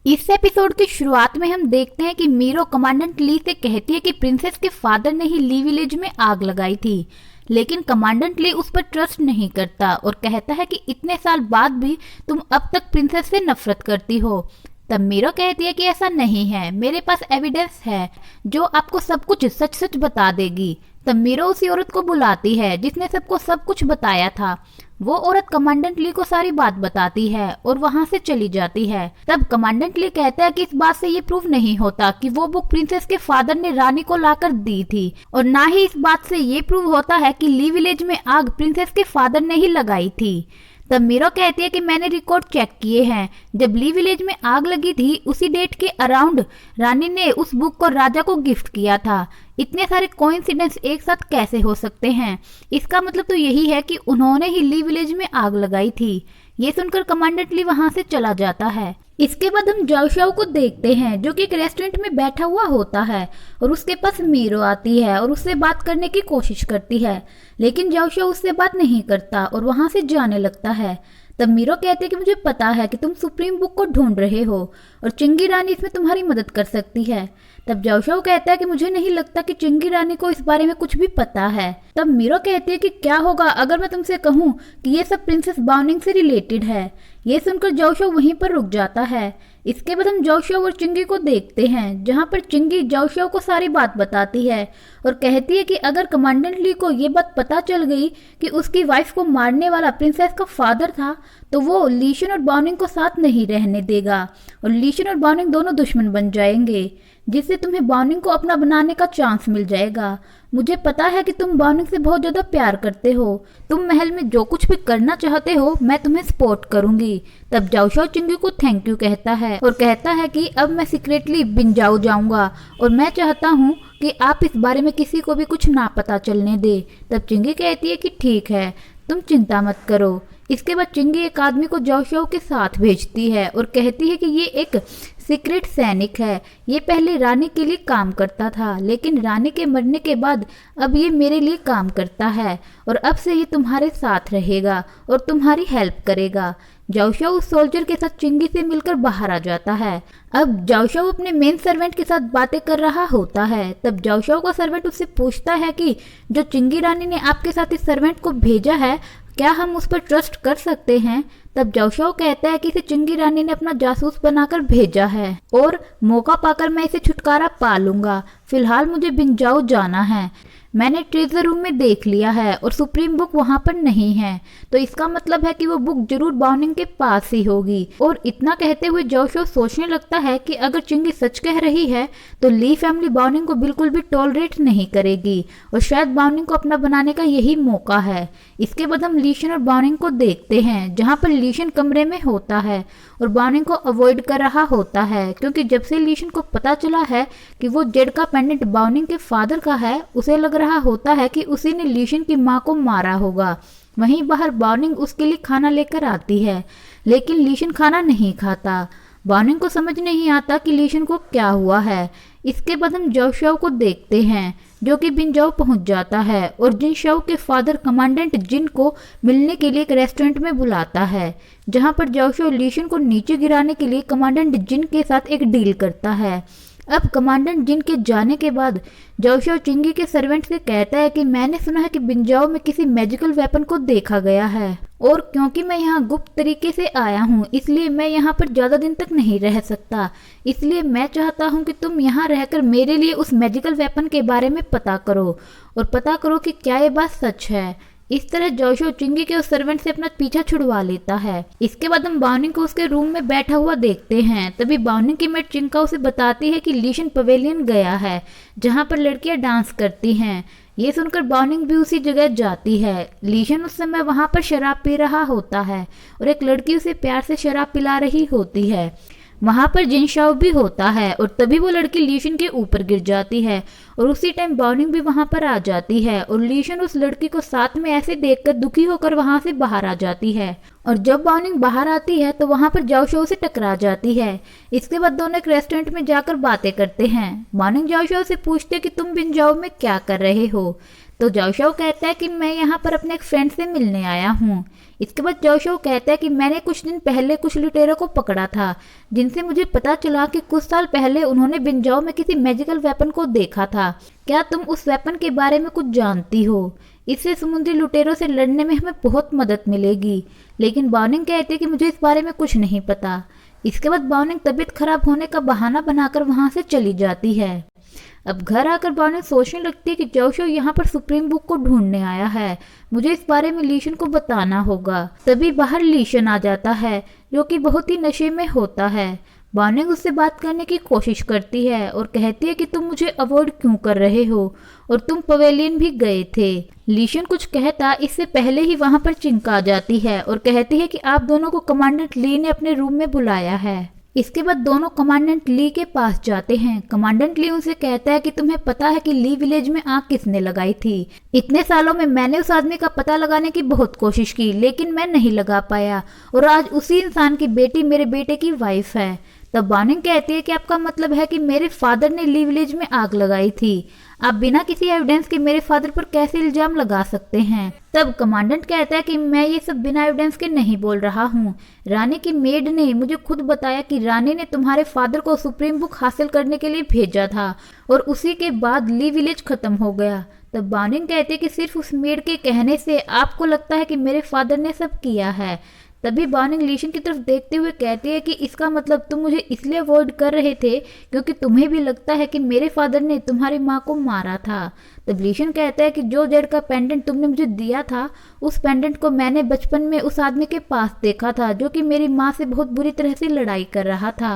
इस एपिसोड की शुरुआत में हम देखते हैं कि मीरो कमांडेंट ली से कहती है कि प्रिंसेस के फादर ने ही ली विलेज में आग लगाई थी, लेकिन कमांडेंट ली उस पर ट्रस्ट नहीं करता और कहता है कि इतने साल बाद भी तुम अब तक प्रिंसेस से नफरत करती हो। तब मीरो कहती है कि ऐसा नहीं है, मेरे पास एविडेंस है जो आपको सब कुछ सच सच बता देगी। तब मीरो उसी औरत को बुलाती है जिसने सबको सब कुछ बताया था। वो औरत कमांडेंट ली को सारी बात बताती है और वहां से चली जाती है। तब कमांडेंट ली कहता है कि इस बात से ये प्रूव नहीं होता कि वो बुक प्रिंसेस के फादर ने रानी को लाकर दी थी, और ना ही इस बात से ये प्रूव होता है कि ली विलेज में आग प्रिंसेस के फादर ने ही लगाई थी। तब मीरो कहती है कि मैंने रिकॉर्ड चेक किए हैं, जब ली विलेज में आग लगी थी उसी डेट के अराउंड रानी ने उस बुक को राजा को गिफ्ट किया था। इतने सारे कोइंसिडेंस एक साथ कैसे हो सकते हैं? इसका मतलब तो यही है कि उन्होंने ही ली विलेज में आग लगाई थी। ये सुनकर कमांडेंट ली वहां से चला जाता है। इसके बाद हम जाओ शाओ को देखते हैं जो कि एक रेस्टोरेंट में बैठा हुआ होता है और उसके पास मीरो आती है और उससे बात करने की कोशिश करती है, लेकिन जाओ शाओ उससे बात नहीं करता और वहां से जाने लगता है। तब मीरो कहते हैं कि मुझे पता है कि तुम सुप्रीम बुक को ढूंढ रहे हो और चिंगी रानी इसमें तुम्हारी मदद कर सकती है। तब जाओ शाओ कहता है कि मुझे नहीं लगता कि चिंगी रानी को इस बारे में कुछ भी पता है। तब मीरो कहती है कि क्या होगा अगर मैं तुमसे कहूँ कि ये सब प्रिंसेस बाउनिंग से रिलेटेड है। ये सुनकर जाओ शाओ वहीं पर रुक जाता है। इसके बाद हम जाओ शाओ और चिंगी को देखते हैं जहां पर चिंगी जाओ शाओ को सारी बात बताती है और कहती है कि अगर कमांडेंट ली को ये बात पता चल गई कि उसकी वाइफ को मारने वाला प्रिंसेस का फादर था तो वो लीशन और बाउनिंग को साथ नहीं रहने देगा और लीशन और बाउनिंग दोनों दुश्मन बन जाएंगे, जिससे तुम्हें बाउनिंग को अपना बनाने का चांस मिल जाएगा। मुझे पता है कि तुम बाउनिंग से बहुत ज्यादा प्यार करते हो, तुम महल में जो कुछ भी करना चाहते हो मैं तुम्हें सपोर्ट करूंगी। तब जाओ शाओ चिंगी को थैंक यू कहता है और कहता है कि अब मैं सीक्रेटली बिंजाओ जाऊंगा और मैं चाहता हूँ कि आप इस बारे में किसी को भी कुछ ना पता चलने दे। तब चिंगी कहती है कि ठीक है, तुम चिंता मत करो। इसके बाद चिंगी एक आदमी को जाओ शाओ के साथ भेजती है और कहती है कि ये एक सीक्रेट सैनिक है, ये पहले रानी के लिए काम करता था लेकिन रानी के मरने के बाद अब ये मेरे लिए काम करता है और अब से ये तुम्हारे साथ रहेगा और तुम्हारी हेल्प करेगा। जाओ शाओ उस सोल्जर के साथ चिंगी से मिलकर बाहर आ जाता है। अब जाओ शाओ अपने मेन सर्वेंट के साथ बातें कर रहा होता है। तब जाओ शाओ का सर्वेंट उससे पूछता है कि जो चिंगी रानी ने आपके साथ इस सर्वेंट को भेजा है क्या हम उस पर ट्रस्ट कर सकते हैं? तब जाओ शाओ कहता है कि इसे चिंगी रानी ने अपना जासूस बनाकर भेजा है और मौका पाकर मैं इसे छुटकारा पा लूंगा। फिलहाल मुझे बिंजाओ जाना है, मैंने ट्रेजर रूम में देख लिया है और सुप्रीम बुक वहां पर नहीं है, तो इसका मतलब है कि वो बुक जरूर बाउनिंग के पास ही होगी। और इतना कहते हुए जाओ शाओ सोचने लगता है कि अगर चिंगी सच कह रही है तो ली फैमिली बाउनिंग को बिल्कुल भी टॉलरेट नहीं करेगी और शायद बाउनिंग को अपना बनाने का यही मौका है। इसके बाद हम लीशन और बाउनिंग को देखते हैं जहाँ पर लीशन कमरे में होता है और बाउनिंग को अवॉइड कर रहा होता है, क्योंकि जब से लीशन को पता चला है कि वो जेड का पेंडेंट बाउनिंग के फादर का है उसे लग रहा होता है कि उसी ने लीशन की माँ को मारा होगा। वहीं बाहर बाउनिंग उसके लिए खाना लेकर आती है लेकिन लीशन खाना नहीं खाता। बाउनिंग को समझ नहीं आता कि लीशन को क्या हुआ है। इसके बाद हम जाओ शाओ को देखते हैं जो कि बिंजाओ पहुंच जाता है और जिन शाओ के फादर कमांडेंट जिन को मिलने के लिए एक रेस्टोरेंट में बुलाता है, जहां पर जाओ शाओ लीशन को नीचे गिराने के लिए कमांडेंट जिन के साथ एक डील करता है। अब कमांडेंट जिन के जाने के बाद जाओ शाओ चिंगी के सर्वेंट से कहता है कि मैंने सुना है कि बिंजाओ में किसी मैजिकल वेपन को देखा गया है और क्योंकि मैं यहाँ गुप्त तरीके से आया हूँ इसलिए मैं यहाँ पर ज्यादा दिन तक नहीं रह सकता, इसलिए मैं चाहता हूँ कि तुम यहाँ रहकर मेरे लिए उस मैजिकल वेपन के बारे में पता करो और पता करो कि क्या ये बात सच है। इस तरह जाओ शाओ चिंगी के उस सर्वेंट से अपना पीछा छुड़वा लेता है। इसके बाद हम बाउनिंग को उसके रूम में बैठा हुआ देखते हैं। तभी बाउनिंग की मेट चिंका उसे बताती है कि लीशन पवेलियन गया है जहां पर लड़कियां डांस करती हैं। ये सुनकर बाउनिंग भी उसी जगह जाती है। लीशन उस समय वहां पर शराब पी रहा होता है और एक लड़की उसे प्यार से शराब पिला रही होती है। वहां पर जिन शाओ भी होता है और तभी वो लड़की लीशन के ऊपर गिर जाती है और उसी टाइम बाउनिंग भी वहां पर आ जाती है और लीशन उस लड़की को साथ में ऐसे देखकर दुखी होकर वहां से बाहर आ जाती है। और जब बाउनिंग बाहर आती है तो वहां पर जाओ शाओ से टकरा जाती है। इसके बाद दोनों एक रेस्टोरेंट में जाकर बातें करते हैं। बाउनिंग जाओ शाओ से पूछते कि तुम बिंजाओ में क्या कर रहे हो, तो जाओ शाओ कहता है कि मैं यहाँ पर अपने एक फ्रेंड से मिलने आया हूँ। इसके बाद जोशो कहता है कि मैंने कुछ दिन पहले कुछ लुटेरों को पकड़ा था जिनसे मुझे पता चला कि कुछ साल पहले उन्होंने बिंजाओ में किसी मैजिकल वेपन को देखा था। क्या तुम उस वेपन के बारे में कुछ जानती हो? इससे समुद्री लुटेरों से लड़ने में हमें बहुत मदद मिलेगी। लेकिन बाउनिंग कहती है कि मुझे इस बारे में कुछ नहीं पता। इसके बाद बाउनिंग तबीयत खराब होने का बहाना बनाकर वहां से चली जाती है। अब घर आकर बाउनिंग सोचने लगती है कि जोशो यहाँ पर सुप्रीम बुक को ढूंढने आया है, मुझे इस बारे में लीशन को बताना होगा। तभी बाहर लीशन आ जाता है जो कि बहुत ही नशे में होता है। बाउनिंग उससे बात करने की कोशिश करती है और कहती है कि तुम मुझे अवॉइड क्यों कर रहे हो और तुम पवेलियन भी गए थे। लीशन कुछ कहता इससे पहले ही वहां पर चिंका आ जाती है और कहती है कि आप दोनों को कमांडेंट ली ने अपने रूम में बुलाया है। इसके बाद दोनों कमांडेंट ली के पास जाते हैं। कमांडेंट ली उनसे कहता है कि तुम्हें पता है कि ली विलेज में आग किसने लगाई थी? इतने सालों में मैंने उस आदमी का पता लगाने की बहुत कोशिश की लेकिन मैं नहीं लगा पाया और आज उसी इंसान की बेटी मेरे बेटे की वाइफ है। तब बाउनिंग कहती है कि आपका मतलब है कि मेरे फादर ने ली विलेज में आग लगाई थी। आप बिना किसी एविडेंस के मेरे फादर पर कैसे इल्जाम लगा सकते हैं? तब कमांडेंट कहता है कि मैं ये सब बिना एविडेंस के नहीं बोल रहा हूँ। रानी की मेड ने मुझे खुद बताया कि रानी ने तुम्हारे फादर को सुप्रीम बुक हासिल करने के लिए भेजा था और उसी के बाद ली विलेज खत्म हो गया। तब बाउनिंग कहती है कि सिर्फ उस मेड के कहने से आपको लगता है कि मेरे फादर ने सब किया है। तभी बाउनिंग लीशन की तरफ देखते हुए कहती है कि इसका मतलब तुम मुझे इसलिए अवॉइड कर रहे थे क्योंकि तुम्हें भी लगता है कि मेरे फादर ने तुम्हारी माँ को मारा था। तब लीशन कहता है कि जो जेड का पेंडेंट तुमने मुझे दिया था उस पेंडेंट को मैंने बचपन में उस आदमी के पास देखा था जो कि मेरी माँ से बहुत बुरी तरह से लड़ाई कर रहा था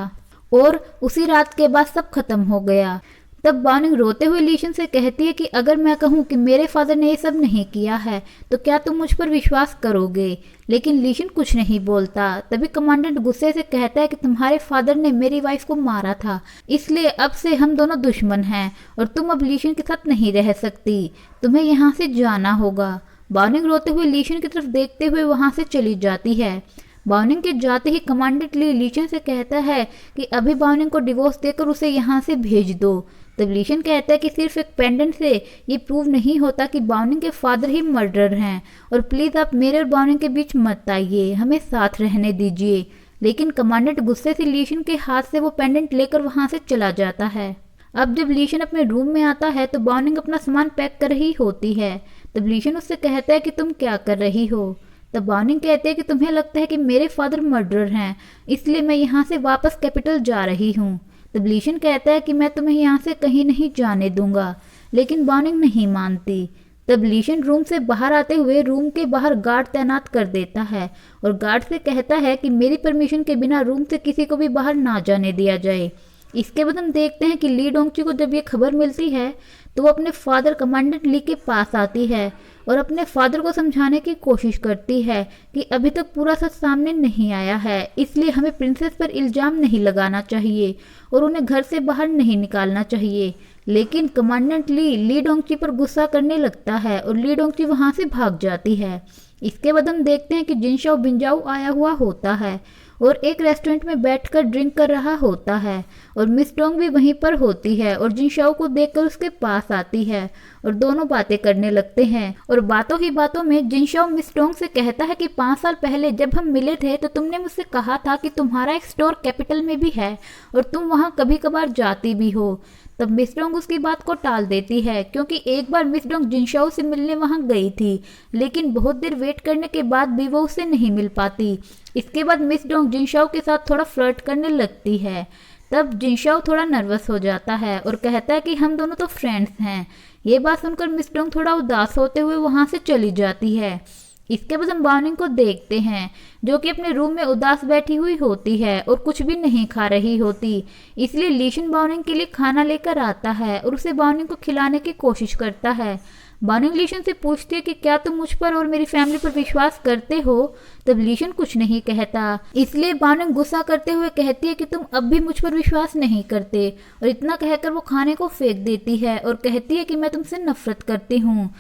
और उसी रात के बाद सब खत्म हो गया। तब बाउनिंग रोते हुए लीशन से कहती है कि अगर मैं कहूँ कि मेरे फादर ने ये सब नहीं किया है तो क्या तुम मुझ पर विश्वास करोगे? लेकिन लीशन कुछ नहीं बोलता। तभी कमांडेंट गुस्से से कहता है कि तुम्हारे फादर ने मेरी वाइफ को मारा था इसलिए अब से हम दोनों दुश्मन हैं और तुम अब लीशन के साथ नहीं रह सकती, तुम्हें यहाँ से जाना होगा। बाउनिंग रोते हुए लीशन की तरफ देखते हुए वहां से चली जाती है। बाउनिंग के जाते ही कमांडेंट ली लीशन से कहता है कि अभी बाउनिंग को डिवोर्स देकर उसे यहाँ से भेज दो। तब लीशन कहता है कि सिर्फ एक पेंडेंट से ये प्रूव नहीं होता कि बाउनिंग के फादर ही मर्डर हैं और प्लीज आप मेरे और बाउनिंग के बीच मत आइए, हमें साथ रहने दीजिए। लेकिन कमांडेंट गुस्से से लीशन के हाथ से वो पेंडेंट लेकर वहां से चला जाता है। अब जब लीशन अपने रूम में आता है तो बाउनिंग अपना सामान पैक कर रही होती है। तब लीशन उससे कहता है कि तुम क्या कर रही हो? तब बाउनिंग कहते हैं कि तुम्हें लगता है कि मेरे फादर मर्डरर हैं इसलिए मैं यहाँ से वापस कैपिटल जा रही हूँ। तब लीशन कहता है कि मैं तुम्हें यहाँ से कहीं नहीं जाने दूंगा, लेकिन बाउनिंग नहीं मानती। तब लीशन रूम से बाहर आते हुए रूम के बाहर गार्ड तैनात कर देता है और गार्ड से कहता है कि मेरी परमिशन के बिना रूम से किसी को भी बाहर ना जाने दिया जाए। इसके बाद हम देखते हैं कि ली डोंगची को जब ये खबर मिलती है तो वो अपने फादर कमांडेंट ली के पास आती है और अपने फादर को समझाने की कोशिश करती है कि अभी तक पूरा सच सामने नहीं आया है इसलिए हमें प्रिंसेस पर इल्जाम नहीं लगाना चाहिए और उन्हें घर से बाहर नहीं निकालना चाहिए। लेकिन कमांडेंट ली डोंगची पर गुस्सा करने लगता है और ली डोंगची वहां से भाग जाती है। इसके बाद हम देखते हैं कि जिनशाओ बिंजाओ आया हुआ होता है और एक रेस्टोरेंट में बैठकर ड्रिंक कर रहा होता है और मिस डोंग भी वहीं पर होती है और जिनशाओ को देखकर उसके पास आती है और दोनों बातें करने लगते हैं। और बातों ही बातों में जिनशाओ मिस डोंग से कहता है कि 5 साल पहले जब हम मिले थे तो तुमने मुझसे कहा था कि तुम्हारा एक स्टोर कैपिटल में भी है और तुम वहां कभी कभार जाती भी हो। तब मिस डोंग उसकी बात को टाल देती है क्योंकि एक बार मिस डोंग जिनशाओ से मिलने वहां गई थी लेकिन बहुत देर वेट करने के बाद भी वो उससे नहीं मिल पाती। इसके बाद मिस डोंग जिनशाओ के साथ थोड़ा फ्लर्ट करने लगती है। तब जिनशाओ थोड़ा नर्वस हो जाता है और कहता है कि हम दोनों तो फ्रेंड्स हैं। ये बात सुनकर मिस डोंग थोड़ा उदास होते हुए वहां से चली जाती है। इसके बाद हम बाउनिंग को देखते हैं जो कि अपने रूम में उदास बैठी हुई होती है और कुछ भी नहीं खा रही होती इसलिए लीशन बाउनिंग के लिए खाना लेकर आता है और उसे बाउनिंग को खिलाने की कोशिश करता है। बाउनिंग लीशन से पूछती है कि क्या तुम मुझ पर और मेरी फैमिली पर विश्वास करते हो? तब लीशन कुछ नहीं कहता इसलिए बाउनिंग गुस्सा करते हुए कहती है कि तुम अब भी मुझ पर विश्वास नहीं करते और इतना कहकर वो खाने को फेंक देती है और कहती है कि मैं तुमसे नफरत करती हूँ।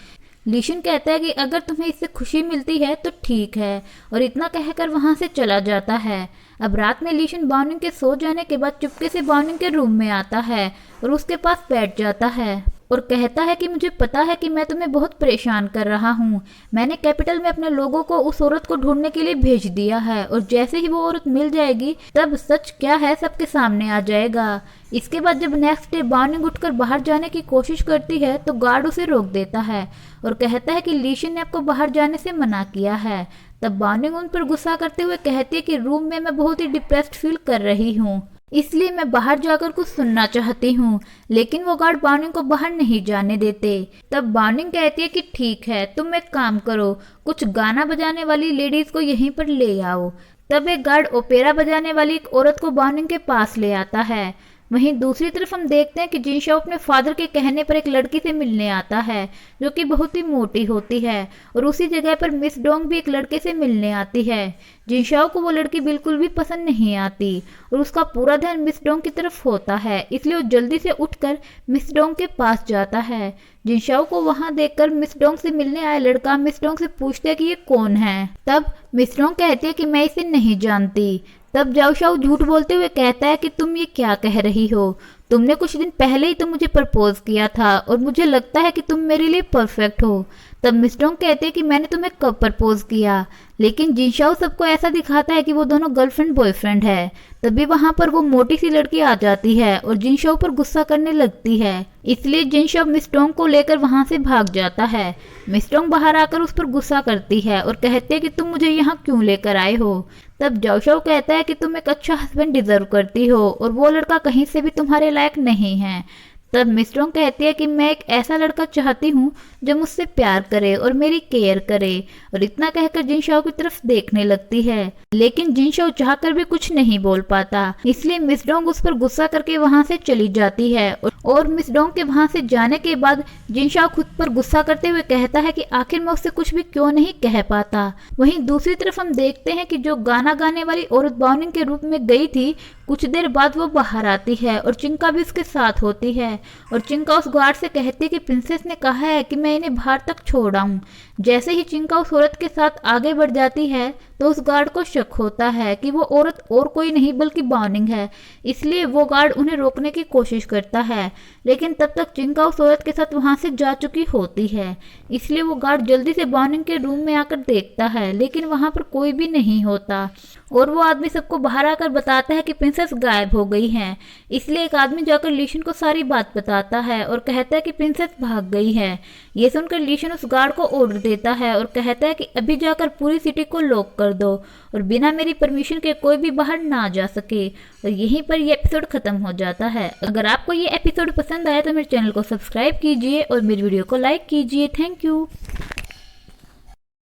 लीशन कहता है कि अगर तुम्हें इससे खुशी मिलती है तो ठीक है और इतना कहकर वहां से चला जाता है। अब रात में लीशन बाउनिंग के सो जाने के बाद चुपके से बाउनिंग के रूम में आता है और उसके पास बैठ जाता है और कहता है कि मुझे पता है कि मैं तुम्हें बहुत परेशान कर रहा हूँ। मैंने कैपिटल में अपने लोगों को उस औरत को ढूंढने के लिए भेज दिया है और जैसे ही वो औरत मिल जाएगी तब सच क्या है सबके सामने आ जाएगा। इसके बाद जब नेक्स्ट डे बार्निंग उठकर बाहर जाने की कोशिश करती है तो गार्ड उसे रोक देता है और कहता है कि लीशन ने आपको बाहर जाने से मना किया है। तब बार्निंग उन पर गुस्सा करते हुए कहती है कि रूम में मैं बहुत ही डिप्रेस्ड फील कर रही हूँ, इसलिए मैं बाहर जाकर कुछ सुनना चाहती हूँ। लेकिन वो गार्ड बार्निंग को बाहर नहीं जाने देते। तब बार्निंग कहती है कि ठीक है, तुम एक काम करो, कुछ गाना बजाने वाली लेडीज को यहीं पर ले आओ। तब एक गार्ड ओपेरा बजाने वाली एक औरत को बार्निंग के पास ले आता है। वहीं दूसरी तरफ हम देखते हैं कि जिनशाओ अपने फादर के कहने पर एक लड़की से मिलने आता है जो कि बहुत ही मोटी होती है और उसी जगह पर मिस डोंग भी एक लड़के से मिलने आती है। जिनशाओ को वो लड़की बिल्कुल भी पसंद नहीं आती और उसका पूरा ध्यान मिस डोंग की तरफ होता है, इसलिए वो जल्दी से उठकर मिस डोंग के पास जाता है। जिनशाओ को वहां देखकर मिस डोंग से मिलने आया लड़का मिस डोंग से पूछता है कि ये कौन है। तब मिस डोंग कहती है कि मैं इसे नहीं जानती। तब जाओशाओ झूठ बोलते हुए कहता है कि तुम ये क्या कह रही हो, तुमने कुछ दिन पहले ही तो मुझे प्रपोज किया था और मुझे लगता है कि तुम मेरे लिए परफेक्ट हो। तब मिस डोंग कहते हैं कि मैंने तुम्हें कब प्रपोज किया, लेकिन जिनशाओ सबको ऐसा दिखाता है कि वो दोनों गर्लफ्रेंड बॉयफ्रेंड है। तभी वहां पर वो मोटी सी लड़की आ जाती है और जिनशाओ पर गुस्सा करने लगती है, इसलिए जिनशाओ मिस डोंग को लेकर वहां से भाग जाता है। मिस डोंग बाहर आकर उस पर गुस्सा करती है और कहती है कि तुम मुझे यहाँ क्यों लेकर आए हो। तब जाओशाओ कहता है कि तुम एक अच्छा हस्बैंड डिजर्व करती हो और वो लड़का कहीं से भी तुम्हारे लायक नहीं है। तब मिस डोंग कहती है कि मैं एक ऐसा लड़का चाहती हूँ जो मुझसे प्यार करे और मेरी केयर करे, और इतना कहकर जिनशाओ की तरफ देखने लगती है। लेकिन जिनशाओ चाहकर भी कुछ नहीं बोल पाता, इसलिए मिस डोंग उस पर गुस्सा करके वहां से चली जाती है और मिस डोंग के वहां से जाने के बाद जिनशाओ खुद पर गुस्सा करते हुए कहता है कि आखिर मैं उससे कुछ भी क्यों नहीं कह पाता। वहीं दूसरी तरफ हम देखते हैं कि जो गाना गाने वाली औरत बार्निंग के रूप में गई थी, कुछ देर बाद वो बाहर आती है और चिंका भी उसके साथ होती है और चिंका उस गार्ड से कहती है कि प्रिंसेस ने कहा है कि मैं इन्हें बाहर तक छोड़ आऊं। जैसे ही चिंका उस औरत के साथ आगे बढ़ जाती है तो उस गार्ड को शक होता है कि वो औरत और कोई नहीं बल्कि बार्निंग है, इसलिए वो गार्ड उन्हें रोकने की कोशिश करता है। लेकिन तब तक चिंका उस औरत के साथ वहां से जा चुकी होती है, इसलिए वो गार्ड जल्दी से बार्निंग के रूम में आकर देखता है, लेकिन वहां पर कोई भी नहीं होता और वो आदमी सबको बाहर आकर बताता है कि प्रिंसेस गायब हो गई हैं। इसलिए एक आदमी जाकर लीशन को सारी बात बताता है और कहता है कि प्रिंसेस भाग गई है। ये सुनकर लीशन उस गार्ड को ऑर्डर देता है और कहता है कि अभी जाकर पूरी सिटी को लॉक कर दो और बिना मेरी परमिशन के कोई भी बाहर ना जा सके। और यहीं पर ये एपिसोड खत्म हो जाता है। अगर आपको ये एपिसोड पसंद आया तो मेरे चैनल को सब्सक्राइब कीजिए और मेरी वीडियो को लाइक कीजिए। Thank you.